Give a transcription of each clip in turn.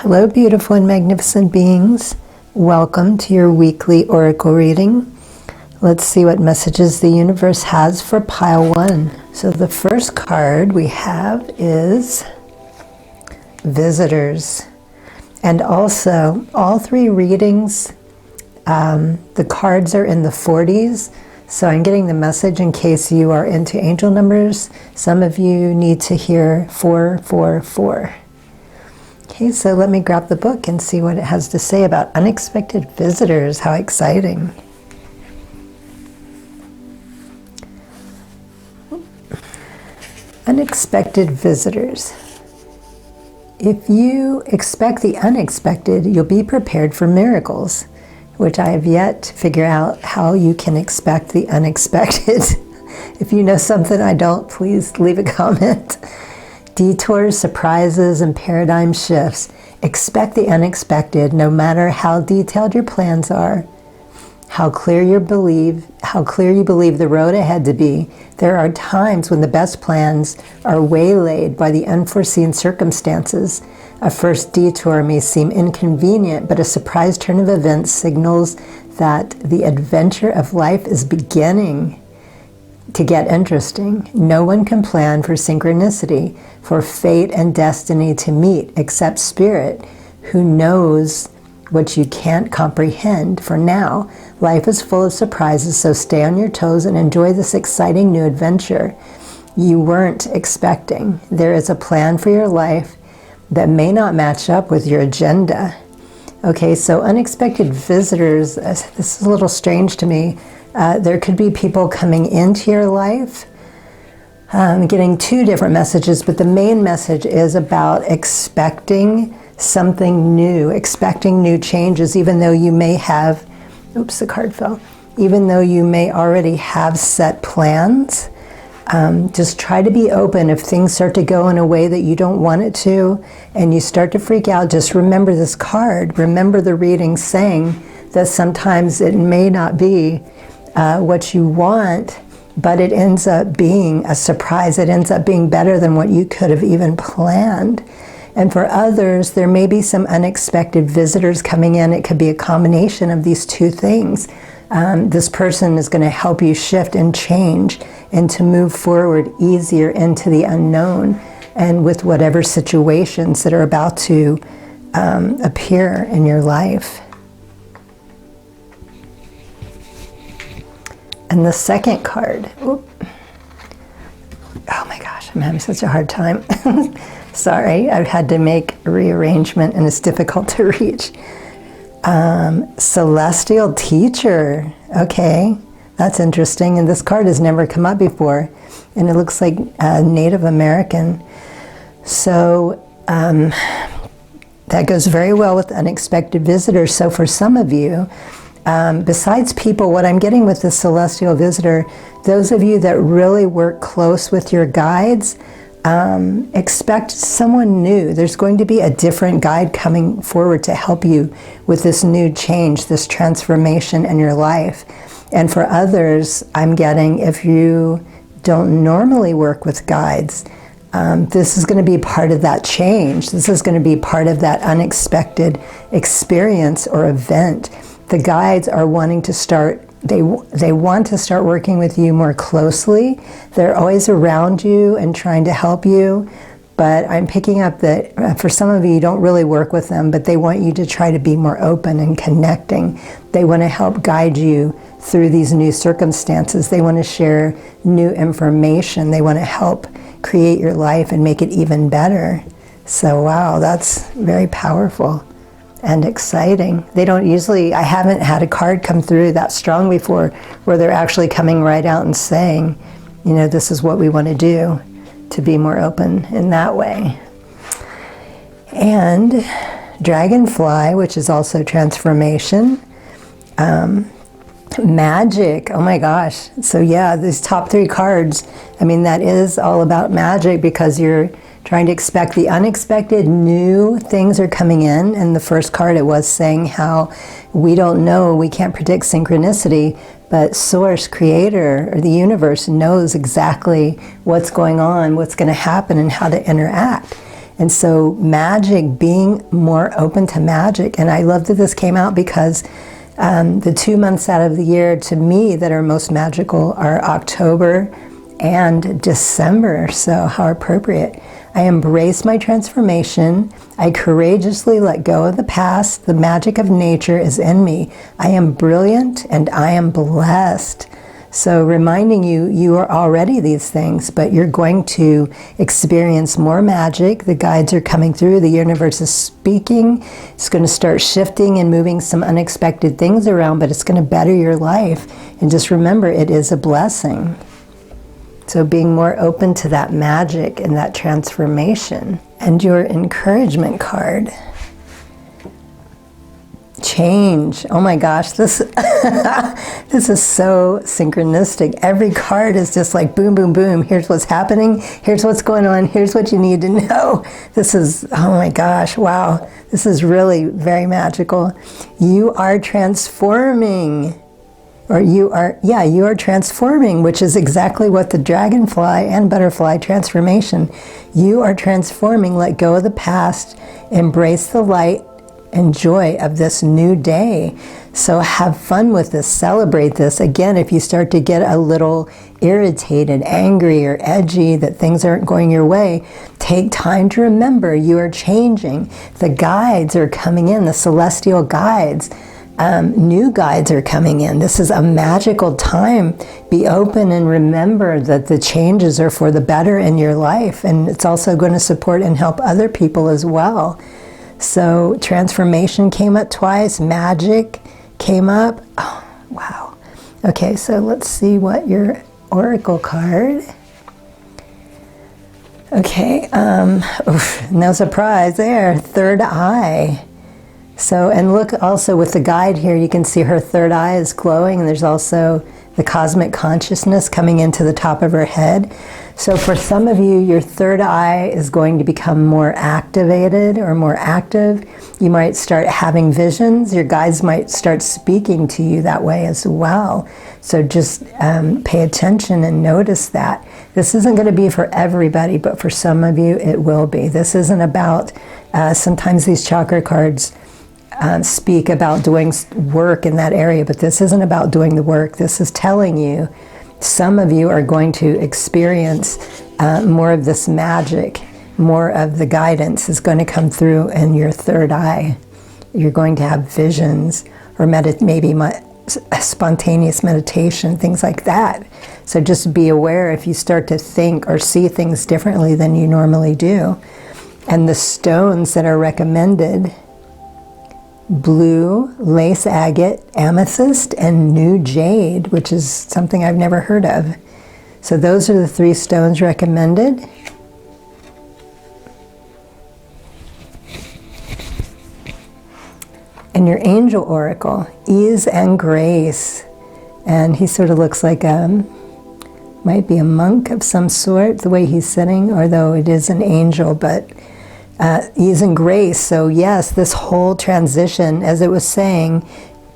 Hello, beautiful and magnificent beings. Welcome to your weekly oracle reading. Let's see what messages the universe has for pile one. So the first card we have is visitors. And also, all three readings, the cards are in the 40s. So I'm getting the message in case you are into angel numbers. Some of you need to hear 444. Okay, so let me grab the book and see what it has to say about unexpected visitors. How exciting. Unexpected visitors. If you expect the unexpected, you'll be prepared for miracles, which I have yet to figure out how you can expect the unexpected. If you know something I don't, please leave a comment. Detours, surprises, and paradigm shifts. Expect the unexpected, no matter how detailed your plans are, how clear you believe the road ahead to be. There are times when the best plans are waylaid by the unforeseen circumstances. A first detour may seem inconvenient, but a surprise turn of events signals that the adventure of life is beginning to get interesting. No one can plan for synchronicity, for fate and destiny to meet, except Spirit, who knows what you can't comprehend. For now, life is full of surprises, so stay on your toes and enjoy this exciting new adventure you weren't expecting. There is a plan for your life that may not match up with your agenda. Okay, so unexpected visitors, this is a little strange to me. There could be people coming into your life. I'm getting two different messages, but the main message is about expecting something new, expecting new changes, even though you may have, oops, the card fell, even though you may already have set plans. Just try to be open. If things start to go in a way that you don't want it to, and you start to freak out, just remember this card. Remember the reading saying that sometimes it may not be what you want, but it ends up being a surprise. It ends up being better than what you could have even planned. And for others, there may be some unexpected visitors coming in. It could be a combination of these two things. This person is going to help you shift and change and to move forward easier into the unknown and with whatever situations that are about to appear in your life. And the second card, oh my gosh, I'm having such a hard time. Sorry, I've had to make a rearrangement and it's difficult to reach. Celestial Teacher, okay, that's interesting. And this card has never come up before. And it looks like Native American. So that goes very well with unexpected visitors. So for some of you, besides people, what I'm getting with the celestial visitor, those of you that really work close with your guides, expect someone new. There's going to be a different guide coming forward to help you with this new change, this transformation in your life. And for others, I'm getting, if you don't normally work with guides, this is going to be part of that change. This is going to be part of that unexpected experience or event. The guides are wanting to start, they want to start working with you more closely. They're always around you and trying to help you. But I'm picking up that for some of you, you don't really work with them, but they want you to try to be more open and connecting. They want to help guide you through these new circumstances. They want to share new information. They want to help create your life and make it even better. So wow, that's very powerful and exciting. They don't usually, I haven't had a card come through that strong before where they're actually coming right out and saying, you know, this is what we want to do to be more open in that way. And Dragonfly, which is also transformation. Magic, oh my gosh. So yeah, these top three cards, I mean, that is all about magic because you're trying to expect the unexpected. New things are coming in. And the first card, it was saying how we don't know, we can't predict synchronicity, but Source, Creator, or the universe knows exactly what's going on, what's going to happen, and how to interact. And so magic, being more open to magic. And I love that this came out because the 2 months out of the year to me that are most magical are October and December. So how appropriate. I embrace my transformation. I courageously let go of the past. The magic of nature is in me. I am brilliant and I am blessed. So reminding you, you are already these things, but you're going to experience more magic. The guides are coming through. The universe is speaking. It's going to start shifting and moving some unexpected things around, but it's going to better your life. And just remember, it is a blessing. So being more open to that magic and that transformation. And your encouragement card. Change. Oh my gosh, this this is so synchronistic. Every card is just like boom, boom, boom. Here's what's happening. Here's what's going on. Here's what you need to know. This is, oh my gosh, wow. This is really very magical. You are transforming. Or you are transforming, which is exactly what the dragonfly and butterfly transformation. You are transforming. Let go of the past. Embrace the light and joy of this new day. So have fun with this, celebrate this. Again, if you start to get a little irritated, angry, or edgy that things aren't going your way, take time to remember you are changing. The guides are coming in, the celestial guides. New guides are coming in. This is a magical time. Be open and remember that the changes are for the better in your life, and it's also going to support and help other people as well. So transformation came up twice, magic came up. Oh, wow. Okay, so let's see what your oracle card. Okay, no surprise there, third eye. So, and look also with the guide here, you can see her third eye is glowing, and there's also the cosmic consciousness coming into the top of her head. So for some of you, your third eye is going to become more activated or more active. You might start having visions. Your guides might start speaking to you that way as well. So just pay attention and notice that. This isn't going to be for everybody, but for some of you, it will be. This isn't about, sometimes these chakra cards speak about doing work in that area, but this isn't about doing the work. This is telling you, some of you are going to experience more of this magic, more of the guidance is going to come through in your third eye. You're going to have visions or maybe spontaneous meditation, things like that. So just be aware if you start to think or see things differently than you normally do. And the stones that are recommended: blue, lace agate, amethyst, and new jade, which is something I've never heard of. So those are the 3 stones recommended. And your angel oracle, ease and grace. And he sort of looks like might be a monk of some sort, the way he's sitting, although it is an angel, but ease and grace. So yes, this whole transition, as it was saying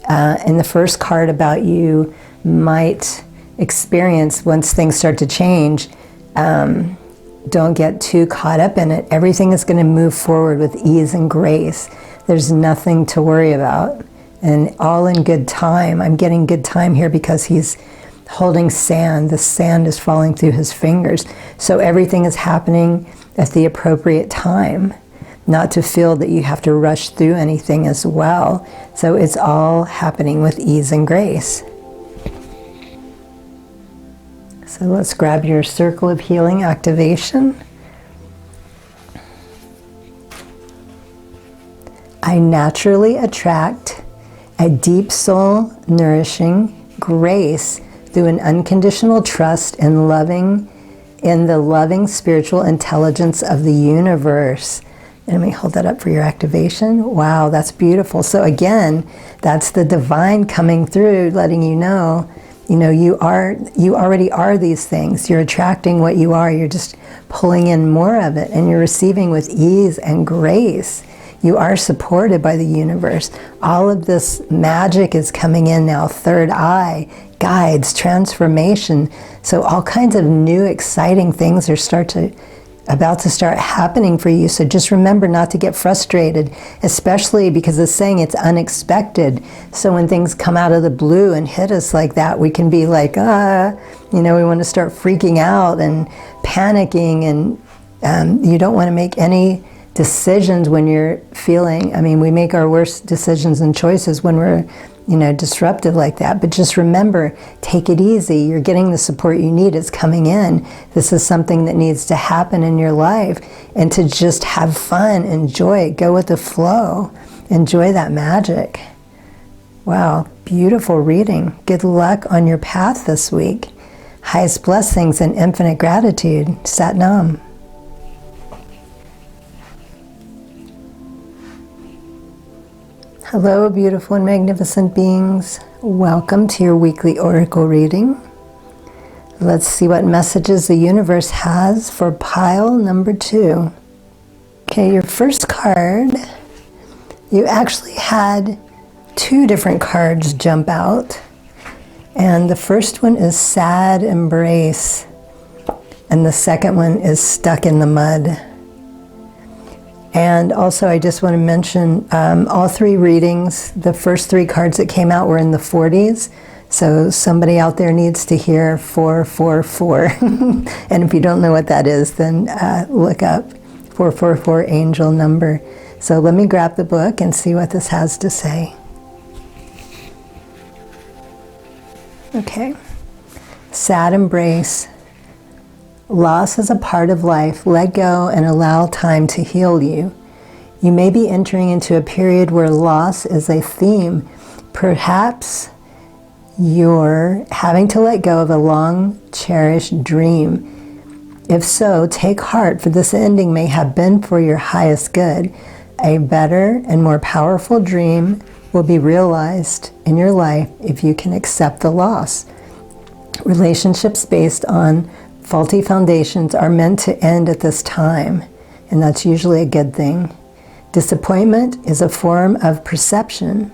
in the first card about you might experience once things start to change, don't get too caught up in it. Everything is going to move forward with ease and grace. There's nothing to worry about, and all in good time. I'm getting good time here because he's holding sand. The sand is falling through his fingers. So everything is happening at the appropriate time, not to feel that you have to rush through anything as well. So it's all happening with ease and grace. So let's grab your circle of healing activation. I naturally attract a deep soul nourishing grace through an unconditional trust in the loving spiritual intelligence of the universe. And let me hold that up for your activation. Wow, that's beautiful. So again, that's the divine coming through, letting you know, you already are these things. You're attracting what you are. You're just pulling in more of it, and you're receiving with ease and grace. You are supported by the universe. All of this magic is coming in now. Third eye, guides, transformation. So all kinds of new exciting things are start to about to start happening for you. So just remember not to get frustrated, especially because it's saying it's unexpected. So when things come out of the blue and hit us like that, we can be like, we want to start freaking out and panicking, and you don't want to make any decisions when you're feeling, we make our worst decisions and choices when we're disruptive like that. But just remember, take it easy. You're getting the support you need. It's coming in. This is something that needs to happen in your life, and to just have fun, enjoy it, go with the flow, enjoy that magic. Wow, beautiful reading. Good luck on your path this week. Highest blessings and infinite gratitude. Sat Nam. Hello, beautiful and magnificent beings. Welcome to your weekly oracle reading. Let's see what messages the universe has for pile number 2. Okay, your first card, you actually had 2 different cards jump out. And the first one is Sad Embrace, and the second one is Stuck in the Mud. And also, I just want to mention all 3 readings, the first 3 cards that came out were in the 40s. So somebody out there needs to hear 444. And if you don't know what that is, then look up 444 angel number. So let me grab the book and see what this has to say. Okay. Sad Embrace. Loss is a part of life. Let go and allow time to heal you. You may be entering into a period where loss is a theme. Perhaps you're having to let go of a long cherished dream. If so, take heart, for this ending may have been for your highest good. A better and more powerful dream will be realized in your life if you can accept the loss. Relationships based on faulty foundations are meant to end at this time, and that's usually a good thing. Disappointment is a form of perception.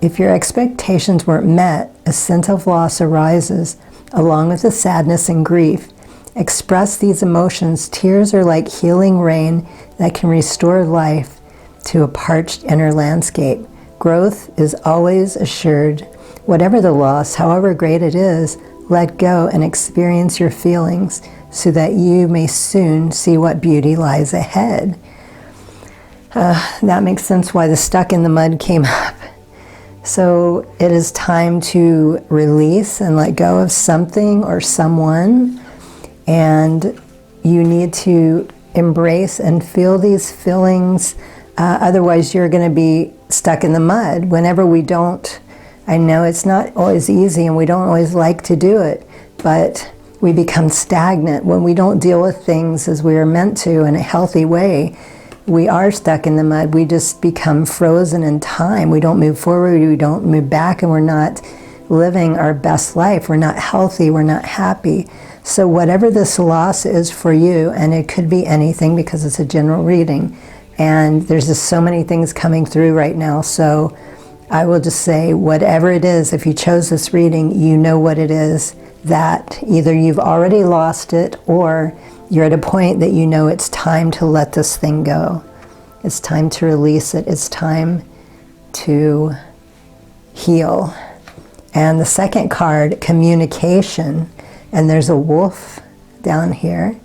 If your expectations weren't met, a sense of loss arises, along with the sadness and grief. Express these emotions. Tears are like healing rain that can restore life to a parched inner landscape. Growth is always assured. Whatever the loss, however great it is, let go and experience your feelings so that you may soon see what beauty lies ahead. That makes sense why the Stuck in the Mud came up. So it is time to release and let go of something or someone, and you need to embrace and feel these feelings. Otherwise, you're going to be stuck in the mud. Whenever we don't, I know it's not always easy and we don't always like to do it, but we become stagnant when we don't deal with things as we are meant to in a healthy way. We are stuck in the mud. We just become frozen in time. We don't move forward, we don't move back, and we're not living our best life. We're not healthy, we're not happy. So whatever this loss is for you, and it could be anything because it's a general reading, and there's just so many things coming through right now. So I will just say, whatever it is, if you chose this reading, you know what it is, that either you've already lost it or you're at a point that you know it's time to let this thing go. It's time to release it. It's time to heal. And the second card, communication. And there's a wolf down here.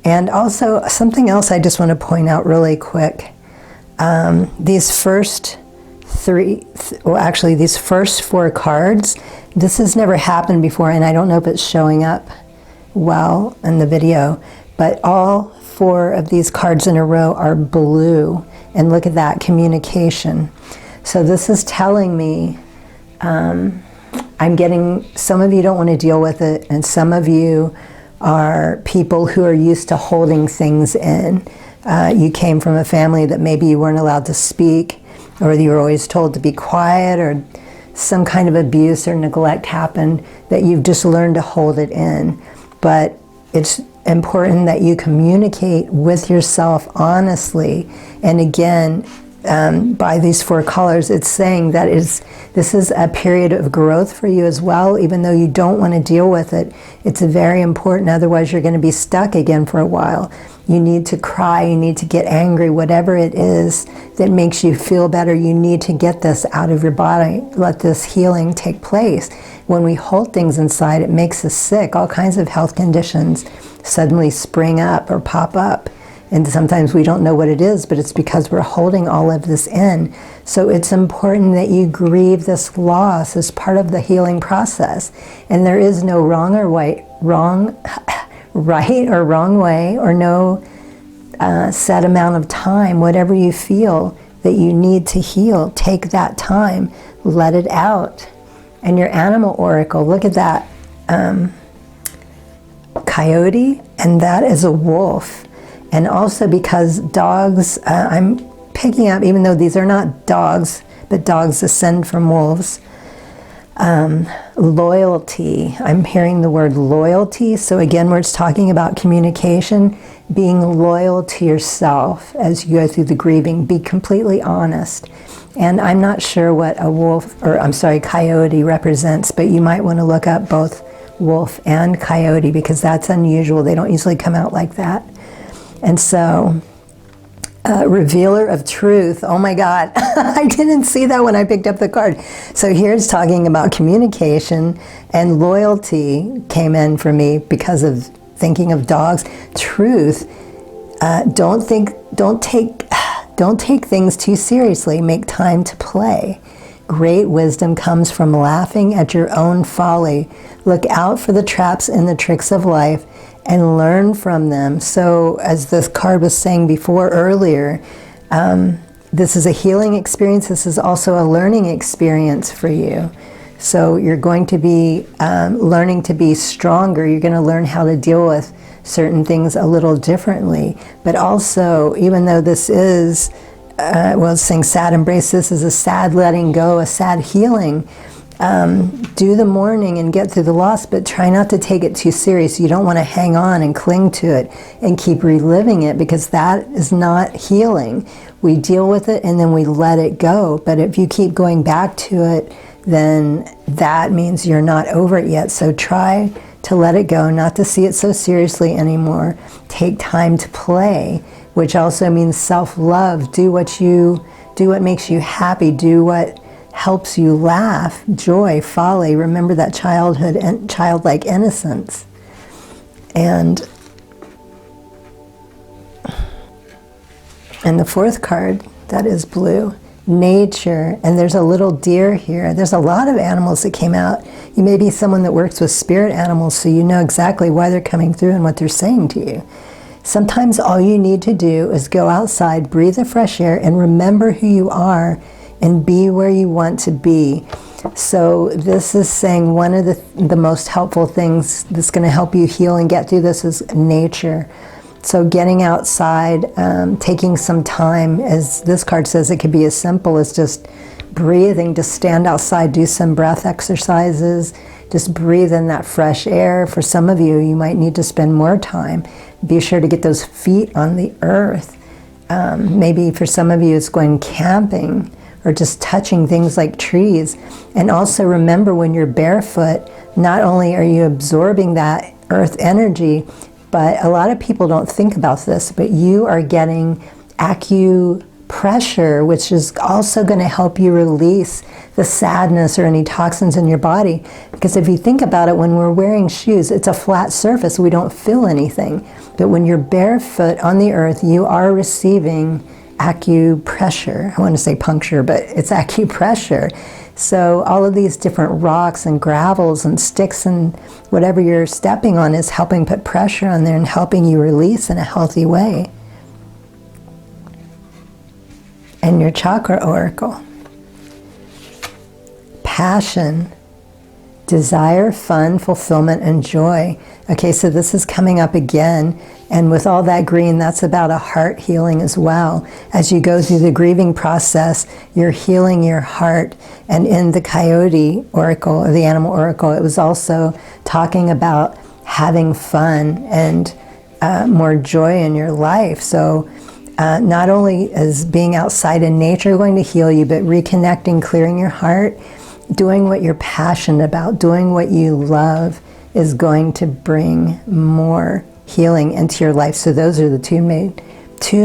And also something else I just want to point out really quick. These first these first 4 cards, this has never happened before, and I don't know if it's showing up well in the video, but all 4 of these cards in a row are blue, and look at that, communication. So this is telling me I'm getting, some of you don't want to deal with it, and some of you are people who are used to holding things in. You came from a family that maybe you weren't allowed to speak, or you were always told to be quiet, or some kind of abuse or neglect happened that you've just learned to hold it in. But it's important that you communicate with yourself honestly. And again, by these 4 colors, it's saying that this is a period of growth for you as well, even though you don't want to deal with it. It's very important, otherwise you're going to be stuck again for a while. You need to cry, you need to get angry, whatever it is that makes you feel better, you need to get this out of your body. Let this healing take place. When we hold things inside, it makes us sick. All kinds of health conditions suddenly spring up or pop up. And sometimes we don't know what it is, but it's because we're holding all of this in. So it's important that you grieve this loss as part of the healing process. And there is no right or wrong way, or no set amount of time. Whatever you feel that you need to heal, take that time, let it out. And your animal oracle, look at that coyote, and that is a wolf. And also because dogs, I'm picking up, even though these are not dogs, but dogs descend from wolves, loyalty. I'm hearing the word loyalty. So again, we're just talking about communication, being loyal to yourself as you go through the grieving. Be completely honest. And I'm not sure what a wolf, or I'm sorry, coyote represents, but you might want to look up both wolf and coyote, because that's unusual. They don't usually come out like that. And so, revealer of truth. Oh my God, I didn't see that when I picked up the card. So here's talking about communication, and loyalty came in for me because of thinking of dogs. Truth. Don't take things too seriously. Make time to play. Great wisdom comes from laughing at your own folly. Look out for the traps and the tricks of life, and learn from them. So as this card was saying before earlier, this is a healing experience. This is also a learning experience for you. So you're going to be learning to be stronger. You're going to learn how to deal with certain things a little differently. But also, even though this is, it's saying sad embrace, this is a sad letting go, a sad healing. Do the mourning and get through the loss, but try not to take it too serious. You don't want to hang on and cling to it and keep reliving it, because that is not healing. We deal with it and then we let it go. But if you keep going back to it, then that means you're not over it yet. So try to let it go, not to see it so seriously anymore. Take time to play, which also means self-love. Do what makes you happy. Do what helps you laugh, joy, folly. Remember that childhood and childlike innocence. And the 4th card, that is blue, nature. And there's a little deer here. There's a lot of animals that came out. You may be someone that works with spirit animals, so you know exactly why they're coming through and what they're saying to you. Sometimes all you need to do is go outside, breathe the fresh air, and remember who you are, and be where you want to be. So this is saying one of the most helpful things that's going to help you heal and get through this is nature. So getting outside, taking some time, as this card says, it could be as simple as just breathing. Just stand outside, do some breath exercises, just breathe in that fresh air. For some of you, you might need to spend more time. Be sure to get those feet on the earth. Maybe for some of you, it's going camping, or just touching things like trees. And also remember, when you're barefoot, not only are you absorbing that earth energy, but a lot of people don't think about this, but you are getting acupressure, which is also going to help you release the sadness or any toxins in your body. Because if you think about it, when we're wearing shoes, it's a flat surface, we don't feel anything. But when you're barefoot on the earth, you are receiving acupressure. I want to say puncture, but it's acupressure. So all of these different rocks and gravels and sticks and whatever you're stepping on is helping put pressure on there and helping you release in a healthy way. And your chakra oracle. Passion, desire, fun, fulfillment, and joy. Okay, so this is coming up again. And with all that green, that's about a heart healing as well. As you go through the grieving process, you're healing your heart. And in the coyote oracle, or the animal oracle, it was also talking about having fun and more joy in your life. So not only is being outside in nature going to heal you, but reconnecting, clearing your heart, doing what you're passionate about, doing what you love is going to bring more healing into your life. So those are the two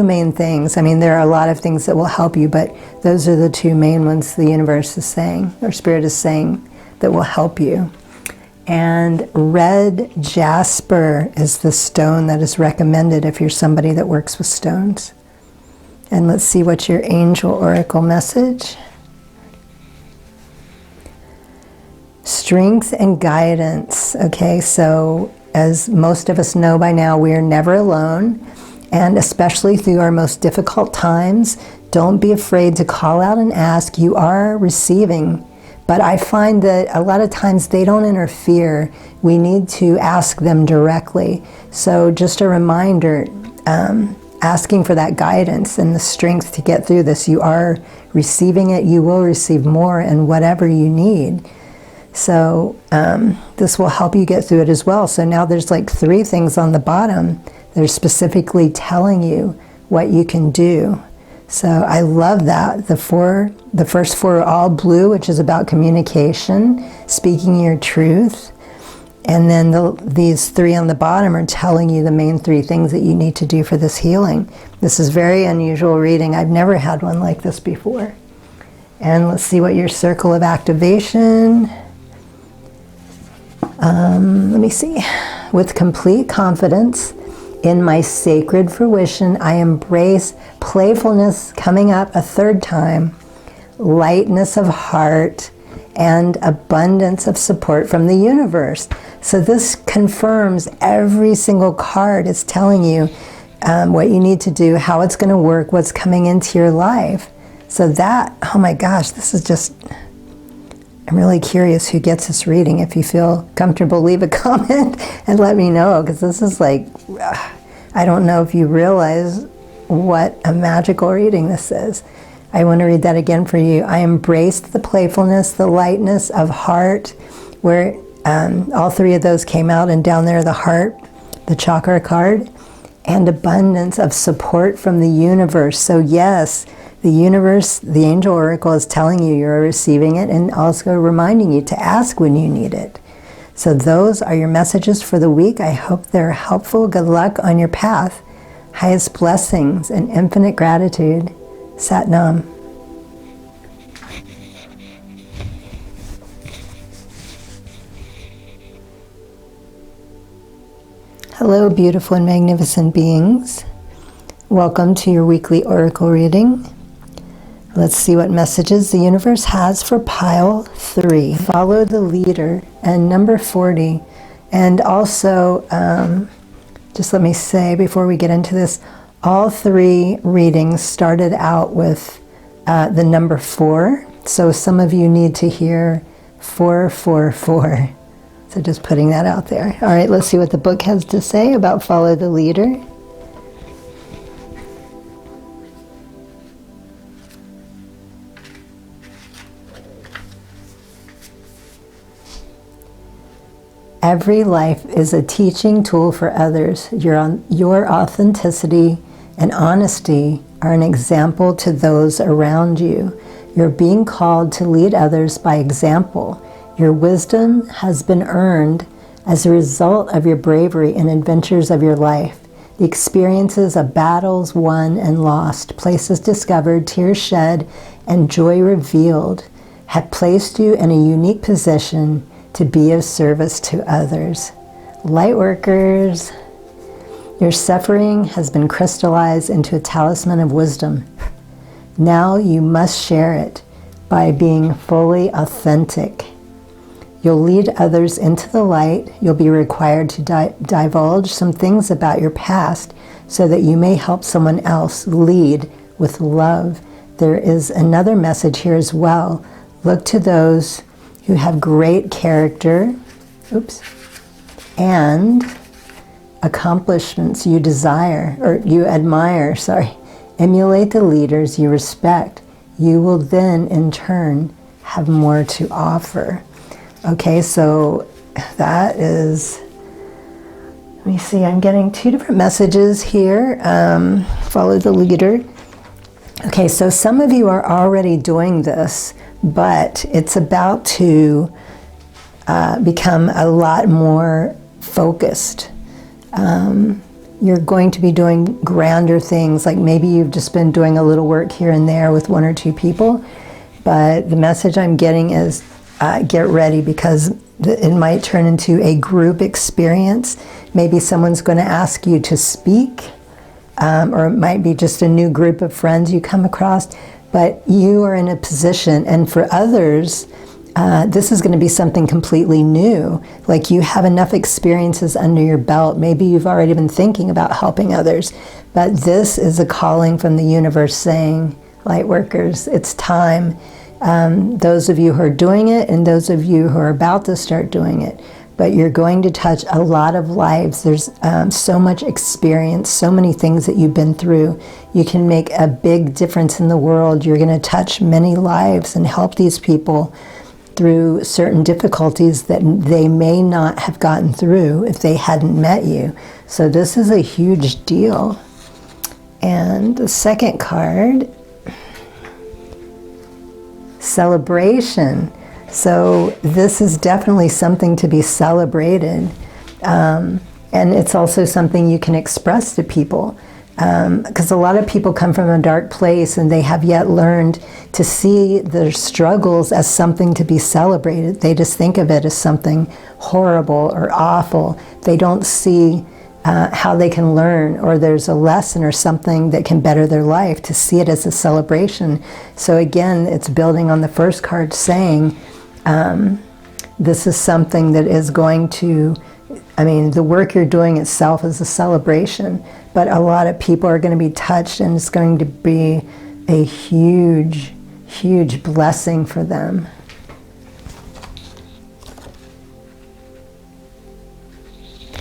main things. I mean, there are a lot of things that will help you, but those are the two main ones the universe is saying, or spirit is saying, that will help you. And red jasper is the stone that is recommended if you're somebody that works with stones. And let's see what's your angel oracle message. Strength and guidance. Okay, so as most of us know by now, we are never alone. And especially through our most difficult times, don't be afraid to call out and ask. You are receiving. But I find that a lot of times they don't interfere. We need to ask them directly. So just a reminder, asking for that guidance and the strength to get through this. You are receiving it. You will receive more and whatever you need. So this will help you get through it as well. So now there's like 3 things on the bottom that are specifically telling you what you can do. So I love that. The first 4 are all blue, which is about communication, speaking your truth. And then these 3 on the bottom are telling you the main 3 things that you need to do for this healing. This is very unusual reading. I've never had one like this before. And let's see what your circle of activation. Let me see. With complete confidence in my sacred fruition, I embrace playfulness coming up a 3rd time, lightness of heart, and abundance of support from the universe. So this confirms every single card is telling you what you need to do, how it's going to work, what's coming into your life. So that, oh my gosh, this is just, I'm really curious who gets this reading. If you feel comfortable, leave a comment and let me know, because this is like, I don't know if you realize what a magical reading this is. I want to read that again for you. I embraced the playfulness, the lightness of heart, where all 3 of those came out, and down there the heart, the chakra card, and abundance of support from the universe. So yes, the universe, the angel oracle is telling you you're receiving it, and also reminding you to ask when you need it. So those are your messages for the week. I hope they're helpful. Good luck on your path. Highest blessings and infinite gratitude. Sat Nam. Hello, beautiful and magnificent beings. Welcome to your weekly oracle reading. Let's see what messages the universe has for pile 3. Follow the leader, and number 40. And also, just let me say before we get into this, all 3 readings started out with the number 4. So some of you need to hear 444. So just putting that out there. All right, let's see what the book has to say about follow the leader. Every life is a teaching tool for others. Your authenticity and honesty are an example to those around you. You're being called to lead others by example. Your wisdom has been earned as a result of your bravery and adventures of your life. The experiences of battles won and lost, places discovered, tears shed, and joy revealed have placed you in a unique position to be of service to others. Lightworkers, your suffering has been crystallized into a talisman of wisdom. Now you must share it by being fully authentic. You'll lead others into the light. You'll be required to divulge some things about your past so that you may help someone else lead with love. There is another message here as well. Look to those who have great character, and accomplishments you desire, or you admire, Emulate the leaders you respect. You will then, in turn, have more to offer. Okay, so that is Let me see, I'm getting two different messages here. Follow the leader. Okay, so some of you are already doing this, but it's about to become a lot more focused. You're going to be doing grander things, like maybe you've just been doing a little work here and there with one or two people, but the message I'm getting is get ready, because it might turn into a group experience. Maybe someone's going to ask you to speak, or it might be just a new group of friends you come across, but you are in a position, and for others, this is going to be something completely new. Like you have enough experiences under your belt. Maybe you've already been thinking about helping others, but this is a calling from the universe saying, light workers, it's time. Those of you who are doing it and those of you who are about to start doing it, but you're going to touch a lot of lives. There's so much experience, so many things that you've been through. You can make a big difference in the world. You're going to touch many lives and help these people through certain difficulties that they may not have gotten through if they hadn't met you. So this is a huge deal. And the second card, celebration. So this is definitely something to be celebrated. And it's also something you can express to people. Because a lot of people come from a dark place and they have yet learned to see their struggles as something to be celebrated. They just think of it as something horrible or awful. They don't see how they can learn, or there's a lesson or something that can better their life, to see it as a celebration. So again, it's building on the first card saying, this is something that is going to, the work you're doing itself is a celebration, but a lot of people are going to be touched, and it's going to be a huge, huge blessing for them.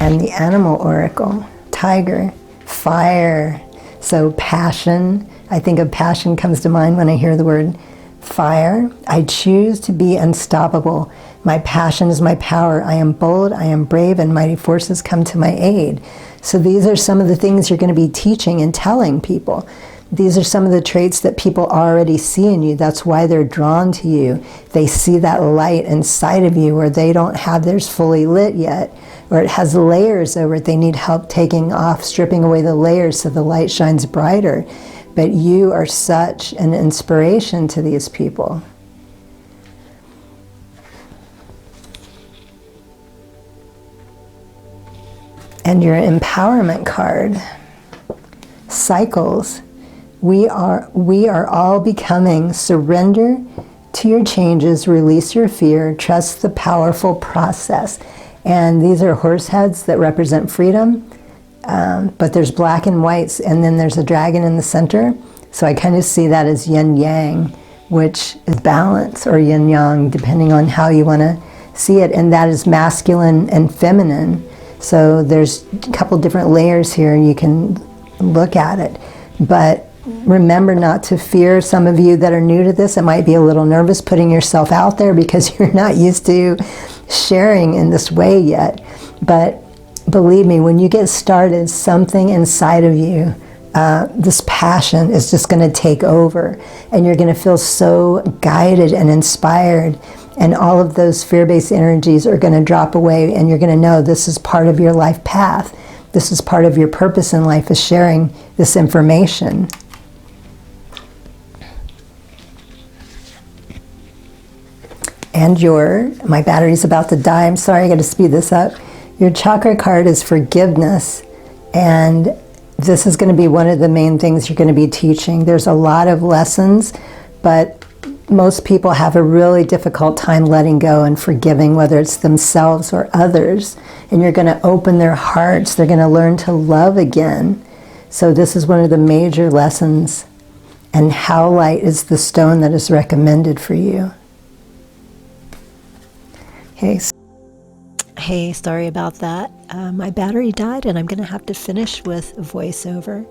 And the animal oracle, tiger, fire. So passion, I think of passion comes to mind when I hear the word fire. I choose to be unstoppable. My passion is my power. I am bold, I am brave, and mighty forces come to my aid. So these are some of the things you're going to be teaching and telling people. These are some of the traits that people already see in you. That's why they're drawn to you. They see that light inside of you, or they don't have theirs fully lit yet, or it has layers over it. They need help taking off, stripping away the layers so the light shines brighter. But you are such an inspiration to these people. And your empowerment card, cycles. We are all becoming. Surrender to your changes, release your fear, trust the powerful process. And these are horse heads that represent freedom, but there's black and whites, and then there's a dragon in the center. So I kind of see that as yin yang, which is balance, or yin yang, depending on how you want to see it. And that is masculine and feminine. So there's a couple different layers here, and you can look at it. But remember not to fear. Some of you that are new to this, it might be a little nervous putting yourself out there because you're not used to sharing in this way yet. But believe me, when you get started, something inside of you, this passion is just going to take over, and you're going to feel so guided and inspired, and all of those fear-based energies are going to drop away, and you're going to know this is part of your life path. This is part of your purpose in life, is sharing this information. And my battery's about to die. I'm sorry, I got to speed this up. Your chakra card is forgiveness, and this is going to be one of the main things you're going to be teaching. There's a lot of lessons, but most people have a really difficult time letting go and forgiving, whether it's themselves or others. And you're going to open their hearts. They're going to learn to love again. So this is one of the major lessons. And how light is the stone that is recommended for you. Okay. Hey, sorry about that. My battery died, and I'm going to have to finish with a voiceover.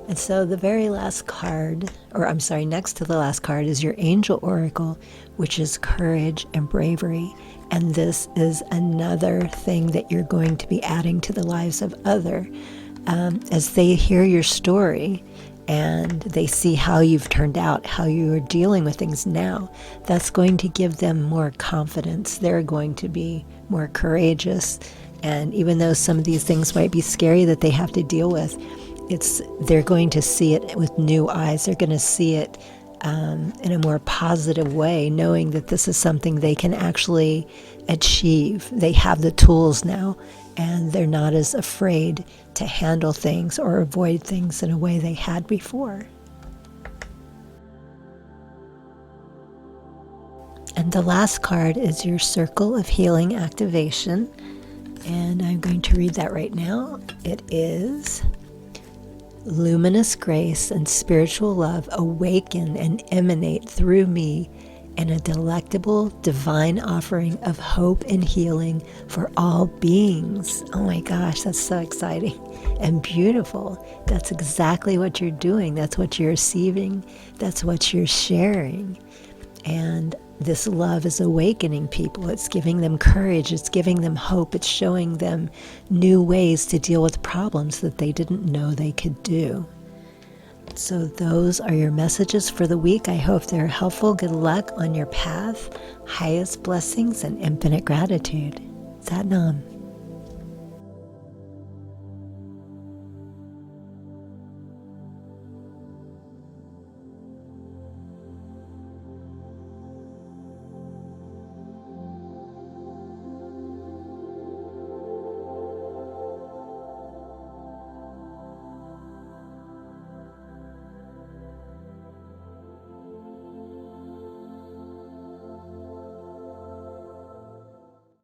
And so the very last card, or I'm sorry, next to the last card is your angel oracle, which is courage and bravery. And this is another thing that you're going to be adding to the lives of others. As they hear your story and they see how you've turned out, how you are dealing with things now, that's going to give them more confidence. They're going to be more courageous. And even though some of these things might be scary that they have to deal with, they're going to see it with new eyes. They're going to see it in a more positive way, knowing that this is something they can actually achieve. They have the tools now, and they're not as afraid to handle things or avoid things in a way they had before. And the last card is your circle of healing activation. And I'm going to read that right now. It is: luminous grace and spiritual love awaken and emanate through me in a delectable divine offering of hope and healing for all beings. Oh my gosh, that's so exciting and beautiful. That's exactly what you're doing. That's what you're receiving. That's what you're sharing. And this love is awakening people. It's giving them courage. It's giving them hope. It's showing them new ways to deal with problems that they didn't know they could do. So those are your messages for the week. I hope they're helpful. Good luck on your path. Highest blessings and infinite gratitude. Sat Nam.